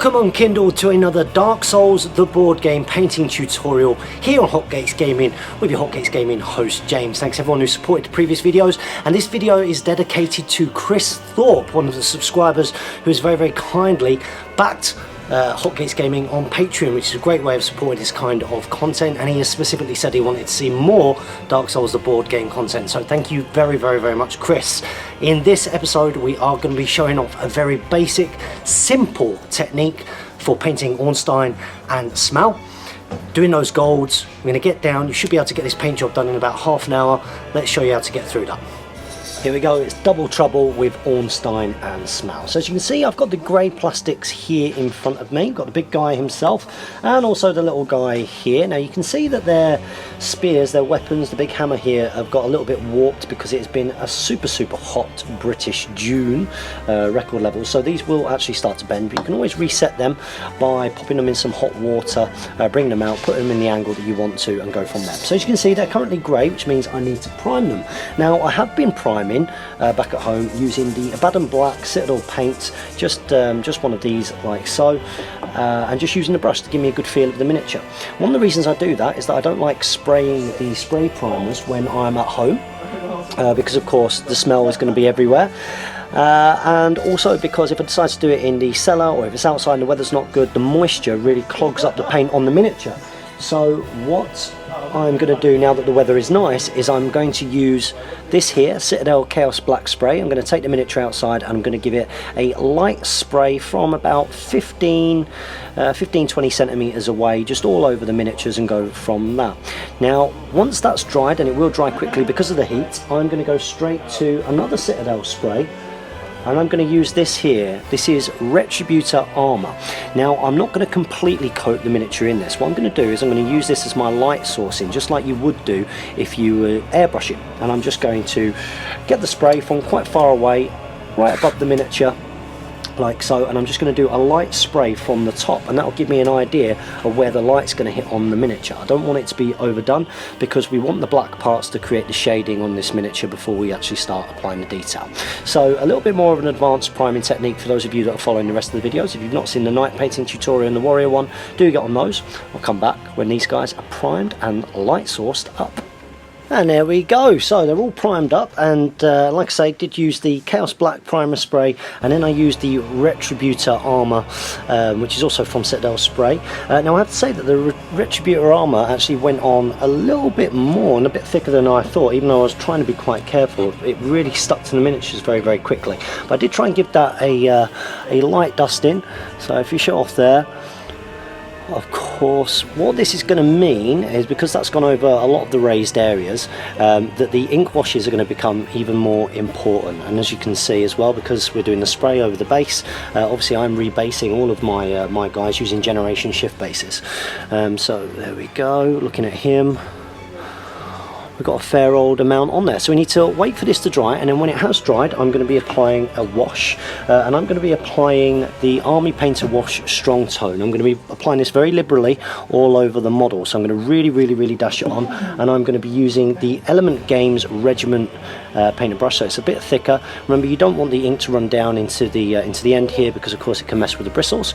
Welcome on Kindle to another Dark Souls the board game painting tutorial here on Hotgates Gaming with your Hotgates Gaming host James. Thanks everyone who supported the previous videos, and this video is dedicated to Chris Thorpe, one of the subscribers who has very kindly backed Hotgates Gaming on Patreon, which is a great way of supporting this kind of content, and he has specifically said he wanted to see more Dark Souls the board game content, so thank you very much, Chris. In this episode we are going to be showing off a very basic, simple technique for painting Ornstein and Smough. Doing those golds, we're going to get down, you should be able to get this paint job done in about half an hour. Let's show you how to get through that. Here we go, it's double trouble with Ornstein and Smough. So as you can see, I've got the grey plastics here in front of me. Got the big guy himself and also the little guy here. Now you can see that their spears, their weapons, the big hammer here have got a little bit warped because it's been a super hot British June record level. So these will actually start to bend, but you can always reset them by popping them in some hot water, bring them out, put them in the angle that you want to and go from there. So as you can see, they're currently grey, which means I need to prime them. Now I have been priming back at home using the Abaddon Black Citadel paint, just one of these like so, and just using the brush to give me a good feel of the miniature. One of the reasons I do that is that I don't like spraying the spray primers when I'm at home, because of course the smell is going to be everywhere. And also because if I decide to do it in the cellar or if it's outside and the weather's not good, the moisture really clogs up the paint on the miniature. So what I'm going to do now that the weather is nice is I'm going to use this here, Citadel Chaos Black Spray. I'm going to take the miniature outside and I'm going to give it a light spray from about 15-20 centimeters away, just all over the miniatures, and go from that. Now once that's dried, and it will dry quickly because of the heat, I'm going to go straight to another Citadel spray. And I'm going to use this here. This is Retributer Armour. Now I'm not going to completely coat the miniature in this. What I'm going to do is I'm going to use this as my light sourcing, just like you would do if you airbrush it. And I'm just going to get the spray from quite far away, right above the miniature, like so, and I'm just going to do a light spray from the top, and that will give me an idea of where the light's going to hit on the miniature. I don't want it to be overdone because we want the black parts to create the shading on this miniature before we actually start applying the detail. So a little bit more of an advanced priming technique for those of you that are following the rest of the videos. If you've not seen the night painting tutorial and the warrior one, do get on those. I'll come back when these guys are primed and light sourced up. And there we go, so they're all primed up, and like I say, did use the Chaos Black primer spray, and then I used the Retributer Armour, which is also from Citadel Spray. Now I have to say that the Retributer Armour actually went on a little bit more and a bit thicker than I thought, even though I was trying to be quite careful. It really stuck to the miniatures very quickly. But I did try and give that a light dusting, so if you show off there, of course, what this is going to mean is, because that's gone over a lot of the raised areas, that the ink washes are going to become even more important. And as you can see as well, because we're doing the spray over the base, obviously I'm rebasing all of my my guys using generation shift bases. So there we go, looking at him, we've got a fair old amount on there, so we need to wait for this to dry, and then when it has dried I'm going to be applying a wash, and I'm going to be applying the Army Painter Wash Strong Tone. I'm going to be applying this very liberally all over the model, so I'm going to really dash it on, and I'm going to be using the Element Games Regiment painter brush, so it's a bit thicker. Remember, you don't want the ink to run down into the end here, because of course it can mess with the bristles.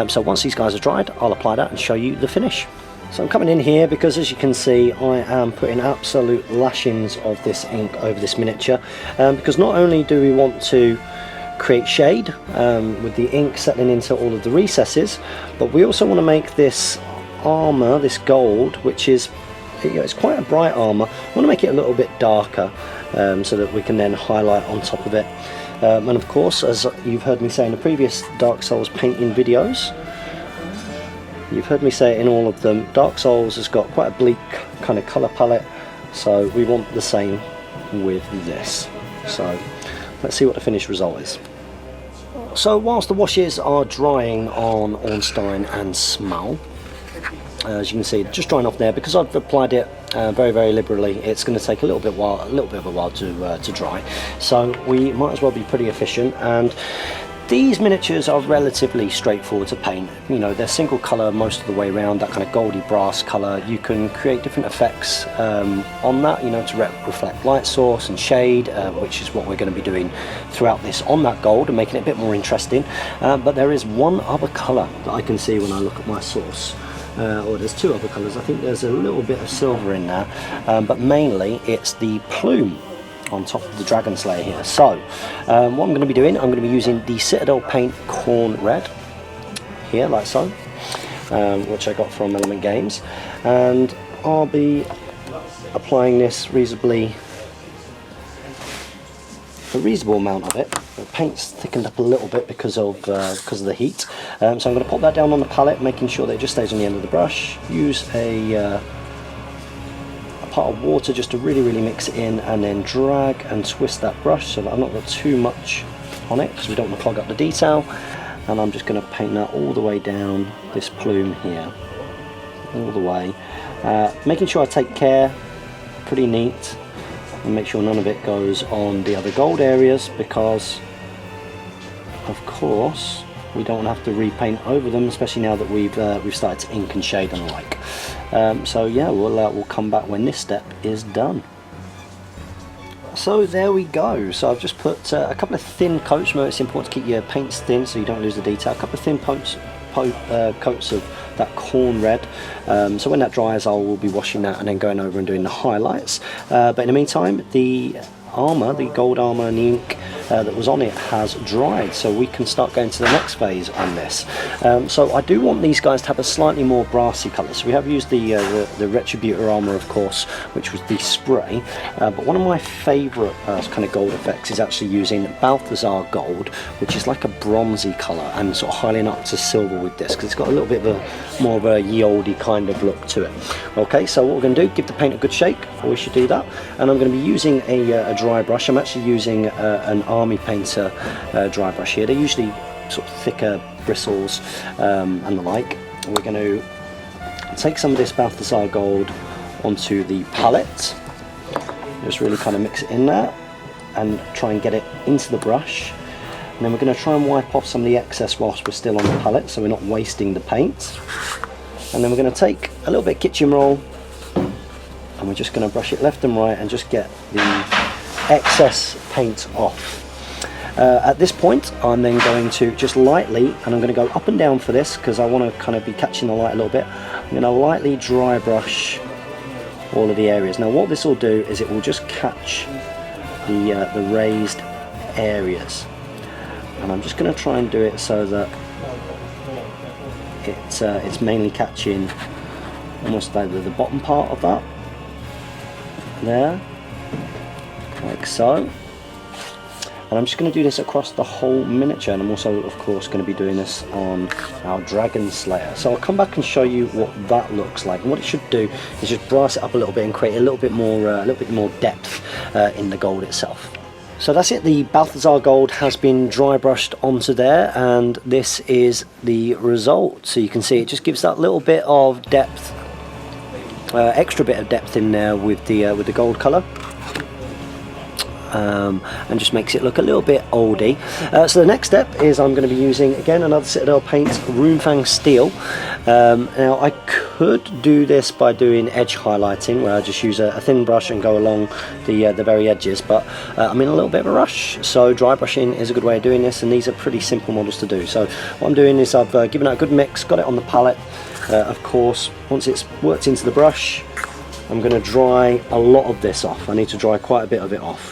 So once these guys are dried, I'll apply that and show you the finish. So I'm coming in here because, as you can see, I am putting absolute lashings of this ink over this miniature, because not only do we want to create shade with the ink settling into all of the recesses, but we also want to make this armour, this gold, which is, it's quite a bright armour, I want to make it a little bit darker, so that we can then highlight on top of it. And of course, as you've heard me say in the previous Dark Souls painting videos, you've heard me say it in all of them, Dark Souls has got quite a bleak kind of colour palette, so we want the same with this. So let's see what the finished result is. So whilst the washes are drying on Ornstein and Smough, as you can see, just drying off there, because I've applied it very liberally, it's going to take a little bit of a while to dry, so we might as well be pretty efficient. And These miniatures are relatively straightforward to paint. You know, they're single colour most of the way around, that kind of goldy brass colour. You can create different effects on that, you know, to reflect light source and shade, which is what we're going to be doing throughout this on that gold and making it a bit more interesting. But there is one other colour that I can see when I look at my source. Or there's two other colours. I think there's a little bit of silver in there, but mainly it's the plume on top of the Dragon Slayer here. So what I'm going to be doing, I'm going to be using the Citadel paint Khorne red here, like so, which I got from Element Games, and I'll be applying this a reasonable amount of it. The paint's thickened up a little bit because of the heat, so I'm going to pop that down on the palette, making sure that it just stays on the end of the brush. Use a part of water just to really mix it in, and then drag and twist that brush so that I've not got too much on it, because we don't want to clog up the detail. And I'm just going to paint that all the way down this plume here, all the way, making sure I take care, pretty neat, and make sure none of it goes on the other gold areas, because of course we don't have to repaint over them, especially now that we've started to ink and shade and the like. So yeah, we'll come back when this step is done. So there we go. So I've just put a couple of thin coats. Remember, it's important to keep your paints thin so you don't lose the detail. A couple of thin coats of that Khorne red. So when that dries, I will be washing that and then going over and doing the highlights. But in the meantime, the armour, the gold armour and the ink that was on it has dried, so we can start going to the next phase on this. So I do want these guys to have a slightly more brassy colour. So we have used the Retributer Armour, of course, which was the spray, but one of my favourite kind of gold effects is actually using Balthasar gold, which is like a bronzy colour, and sort of highlighting up to silver with this, because it's got a little bit of a more of a ye olde kind of look to it. Okay, so what we're going to do, give the paint a good shake. Always should do that. And I'm going to be using a dry brush. I'm actually using an Army Painter dry brush here. They're usually sort of thicker bristles and the like. We're going to take some of this Balthasar gold onto the palette, just really kind of mix it in there and try and get it into the brush. And then we're going to try and wipe off some of the excess whilst we're still on the palette, so we're not wasting the paint. And then we're going to take a little bit of kitchen roll, and we're just going to brush it left and right and just get the excess paint off. At this point, I'm then going to just lightly, and I'm going to go up and down for this because I want to kind of be catching the light a little bit. I'm going to lightly dry brush all of the areas. Now what this will do is it will just catch the raised areas, and I'm just going to try and do it so that it's mainly catching almost like the bottom part of that there, like so. And I'm just going to do this across the whole miniature, and I'm also of course going to be doing this on our Dragon Slayer. So I'll come back and show you what that looks like, and what it should do is just brass it up a little bit and create a little bit more depth in the gold itself. So that's it, the Balthasar gold has been dry brushed onto there, and this is the result. So you can see it just gives that little bit of depth, extra bit of depth in there with the gold colour. And just makes it look a little bit oldie. So the next step is I'm going to be using again another Citadel paint, Runefang steel. Now I could do this by doing edge highlighting, where I just use a thin brush and go along the very edges, but I'm in a little bit of a rush, so dry brushing is a good way of doing this, and these are pretty simple models to do. So what I'm doing is I've given it a good mix, got it on the palette. Of course, once it's worked into the brush, I'm going to dry a lot of this off. I need to dry quite a bit of it off.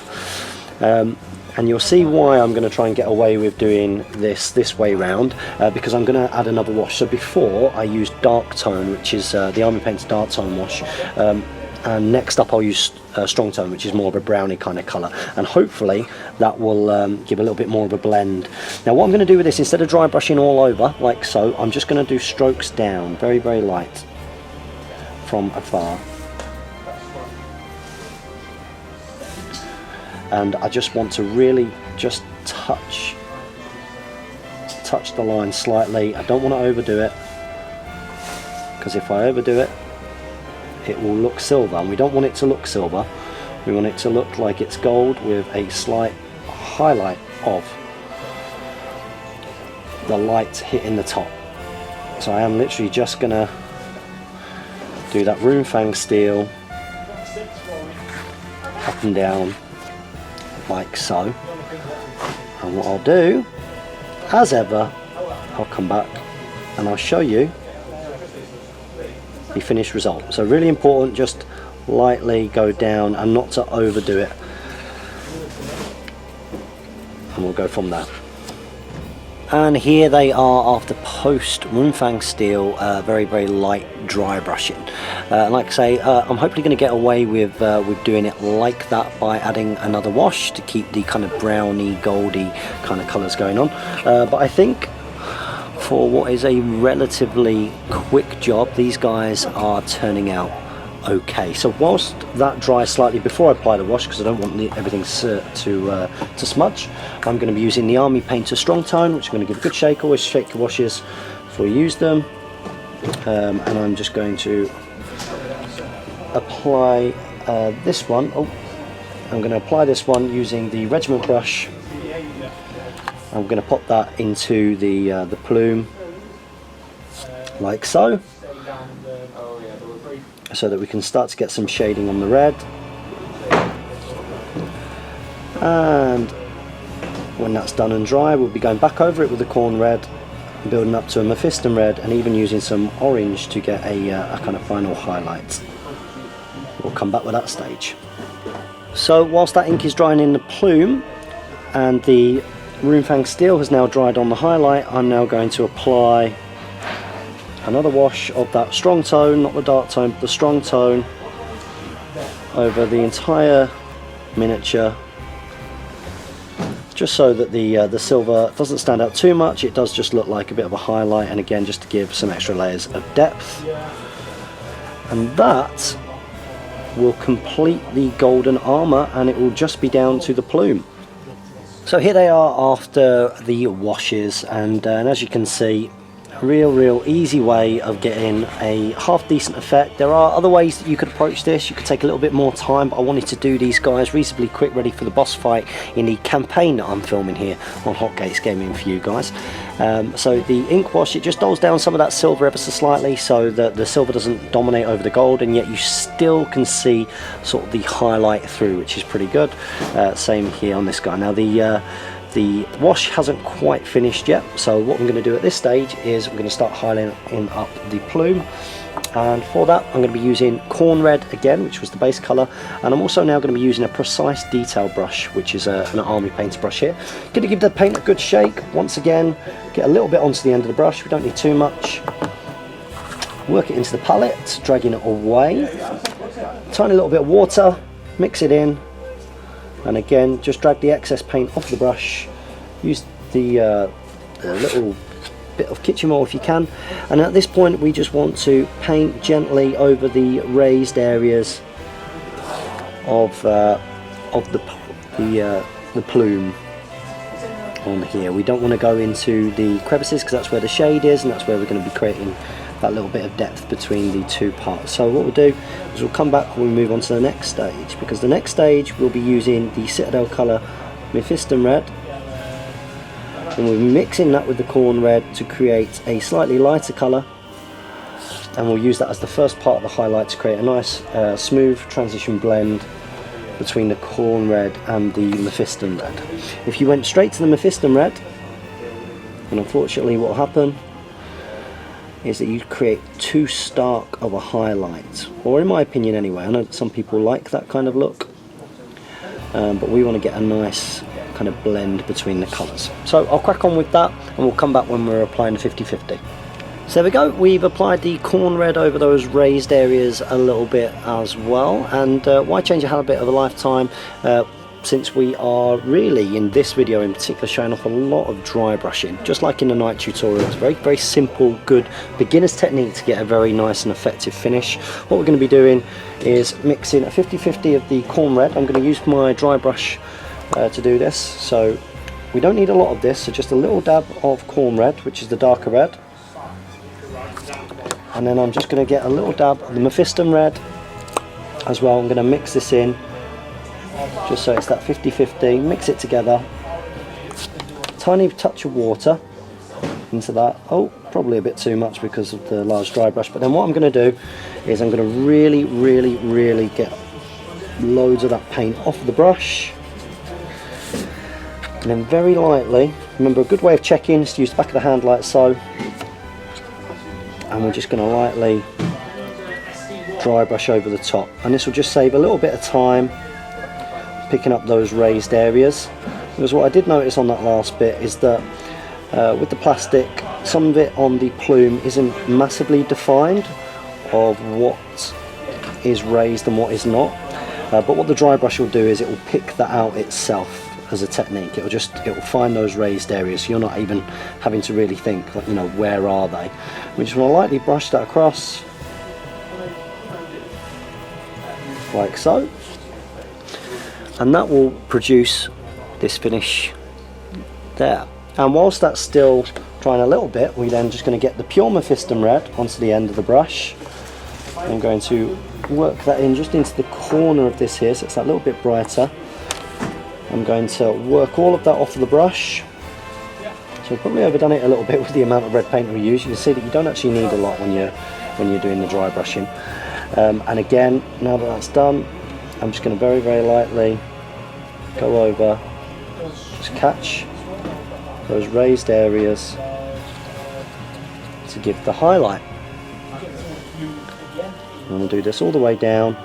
And you'll see why I'm going to try and get away with doing this way round, because I'm going to add another wash. So before I used dark tone, which is the Army Paint's dark tone wash, and next up I'll use strong tone, which is more of a browny kind of colour, and hopefully that will give a little bit more of a blend. Now what I'm going to do with this, instead of dry brushing all over like so, I'm just going to do strokes down, very light from afar. And I just want to really just touch the line slightly. I don't want to overdo it, because if I overdo it, it will look silver, and we don't want it to look silver. We want it to look like it's gold with a slight highlight of the light hitting the top. So I am literally just gonna do that Runefang steel up and down like so. And what I'll do, as ever, I'll come back and I'll show you the finished result. So really important, just lightly go down and not to overdo it. And we'll go from there. And here they are after post Runefang steel, very light dry brushing. Like I say, I'm hopefully going to get away with doing it like that by adding another wash to keep the kind of browny, goldy kind of colours going on. But I think for what is a relatively quick job, these guys are turning out okay. So whilst that dries slightly before I apply the wash, because I don't want everything to smudge, I'm going to be using the Army Painter Strong Tone, which I'm going to give a good shake. Always shake your washes before you use them. And I'm just going to apply this one. Oh, I'm going to apply this one using the regiment brush. I'm going to pop that into the plume like so, so that we can start to get some shading on the red. And when that's done and dry, we'll be going back over it with the Khorne red, building up to a Mephiston red, and even using some orange to get a kind of final highlight. We'll come back with that stage. So whilst that ink is drying in the plume and the Runefang steel has now dried on the highlight, I'm now going to apply another wash of that strong tone, not the dark tone, but the strong tone, over the entire miniature, just so that the silver doesn't stand out too much. It does just look like a bit of a highlight, and again just to give some extra layers of depth. And that will complete the golden armour, and it will just be down to the plume. So here they are after the washes, and as you can see, real easy way of getting a half decent effect. There are other ways that you could approach this. You could take a little bit more time, but I wanted to do these guys reasonably quick, ready for the boss fight in the campaign that I'm filming here on Hotgates Gaming for you guys. So the ink wash, it just dulls down some of that silver ever so slightly, so that the silver doesn't dominate over the gold, and yet you still can see sort of the highlight through, which is pretty good. Same here on this guy. Now the wash hasn't quite finished yet, so what I'm going to do at this stage is we're going to start highlighting up the plume, and for that I'm going to be using Khorne red again, which was the base colour, and I'm also now going to be using a precise detail brush, which is an Army Painter brush here. Going to give the paint a good shake once again, get a little bit onto the end of the brush, we don't need too much, work it into the palette, dragging it away, tiny little bit of water, mix it in, and again just drag the excess paint off the brush, use the little bit of kitchen roll if you can, and at this point we just want to paint gently over the raised areas of the plume on here. We don't want to go into the crevices because that's where the shade is, and that's where we're going to be creating that little bit of depth between the two parts. So what we'll do is we'll come back when we move on to the next stage, because the next stage we'll be using the Citadel colour Mephiston red, and we'll be mixing that with the Khorne red to create a slightly lighter colour, and we'll use that as the first part of the highlight to create a nice smooth transition blend between the Khorne red and the Mephiston red. If you went straight to the Mephiston red, and unfortunately what will happen is that you create too stark of a highlight, or in my opinion anyway. I know that some people like that kind of look, but we want to get a nice kind of blend between the colours. So I'll crack on with that, and we'll come back when we're applying the 50-50. So there we go, we've applied the Khorne red over those raised areas a little bit as well, and why change a habit of a lifetime, since we are really in this video in particular showing off a lot of dry brushing, just like in the night tutorial. It's very simple, good beginner's technique to get a very nice and effective finish. What we're going to be doing is mixing a 50-50 of the Khorne red. I'm going to use my dry brush to do this, so we don't need a lot of this, so just a little dab of Khorne red, which is the darker red, and then I'm just going to get a little dab of the Mephiston red as well. I'm going to mix this in just so it's that 50-50, mix it together, tiny touch of water, into that. Oh, probably a bit too much because of the large dry brush. But then what I'm going to do is I'm going to really get loads of that paint off of the brush. And then very lightly, remember a good way of checking is to use the back of the hand like so. And we're just going to lightly dry brush over the top. And this will just save a little bit of time picking up those raised areas. Because what I did notice on that last bit is that with the plastic, some of it on the plume isn't massively defined of what is raised and what is not. But what the dry brush will do is it will pick that out itself as a technique. It will find those raised areas, so you're not even having to really think, like, you know, where are they. We just want to lightly brush that across, like so, and that will produce this finish there. And whilst that's still drying a little bit, we're then just going to get the pure Mephiston red onto the end of the brush. I'm going to work that in just into the corner of this here, so it's that little bit brighter. I'm going to work all of that off of the brush. So I've probably overdone it a little bit with the amount of red paint we use. You can see that you don't actually need a lot when you're doing the dry brushing. And again, now that that's done, I'm just going to very lightly go over, just catch those raised areas to give the highlight. I'm going to do this all the way down.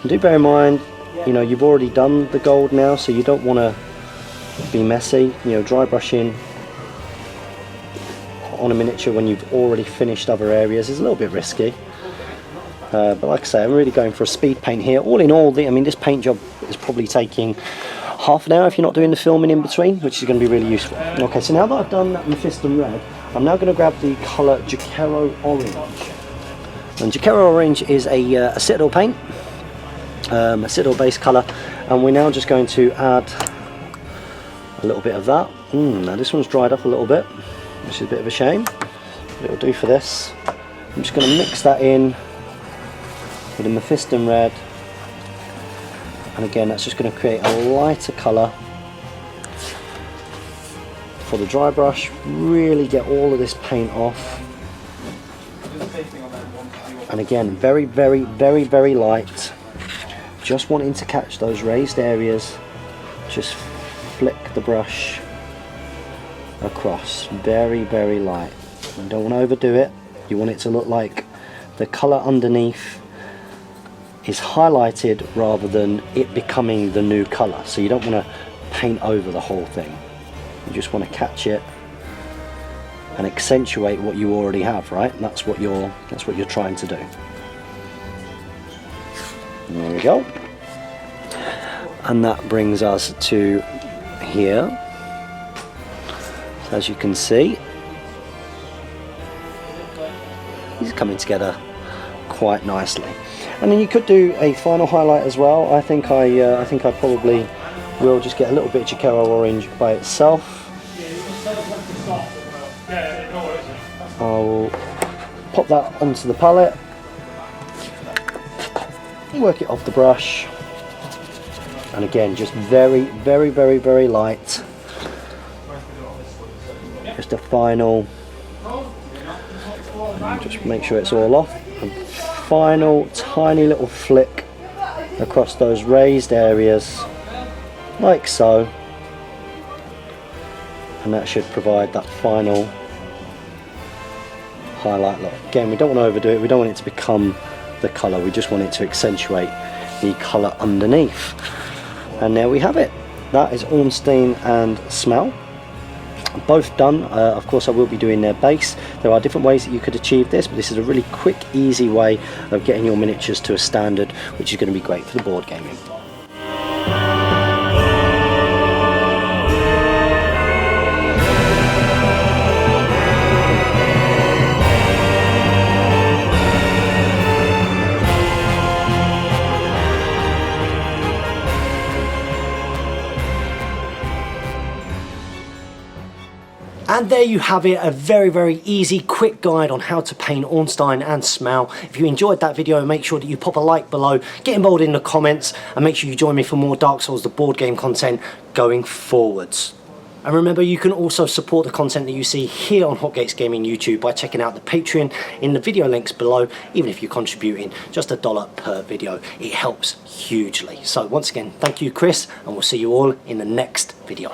And do bear in mind, you know, you've already done the gold now, so you don't want to be messy. You know, dry brushing on a miniature when you've already finished other areas is a little bit risky. But like I say, I'm really going for a speed paint here. All in all, I mean, this paint job is probably taking half an hour if you're not doing the filming in between, which is going to be really useful. Okay, so now that I've done that Mephiston red, I'm now going to grab the colour Jakero orange. And Jakero orange is a Citadel paint, a Citadel base colour, and we're now just going to add a little bit of that. Now this one's dried up a little bit, which is a bit of a shame, but it'll do for this. I'm just going to mix that in with the Mephiston red, and again that's just going to create a lighter colour for the dry brush. Really get all of this paint off, and again very light, just wanting to catch those raised areas. Just flick the brush across, very light. You don't want to overdo it. You want it to look like the colour underneath is highlighted rather than it becoming the new colour. So you don't want to paint over the whole thing. You just want to catch it and accentuate what you already have, right? And that's what you're trying to do. There we go. And that brings us to here. So as you can see, these are coming together quite nicely. And then you could do a final highlight as well. I think I probably will just get a little bit of Jakero orange by itself. I'll pop that onto the palette, work it off the brush, and again just very light. Just a final, just make sure it's all off. Final tiny little flick across those raised areas like so, and that should provide that final highlight look. Again, we don't want to overdo it, we don't want it to become the colour, we just want it to accentuate the colour underneath. And there we have it. That is Ornstein and Smough, both done. Of course I will be doing their base. There are different ways that you could achieve this, but this is a really quick, easy way of getting your miniatures to a standard, which is going to be great for the board gaming. And there you have it, a very easy, quick guide on how to paint Ornstein and Smough. If you enjoyed that video, make sure that you pop a like below, get involved in the comments, and make sure you join me for more Dark Souls the board game content going forwards. And remember, you can also support the content that you see here on Hotgates Gaming YouTube by checking out the Patreon in the video links below. Even if you're contributing just $1 per video, it helps hugely. So once again, thank you, Chris, and we'll see you all in the next video.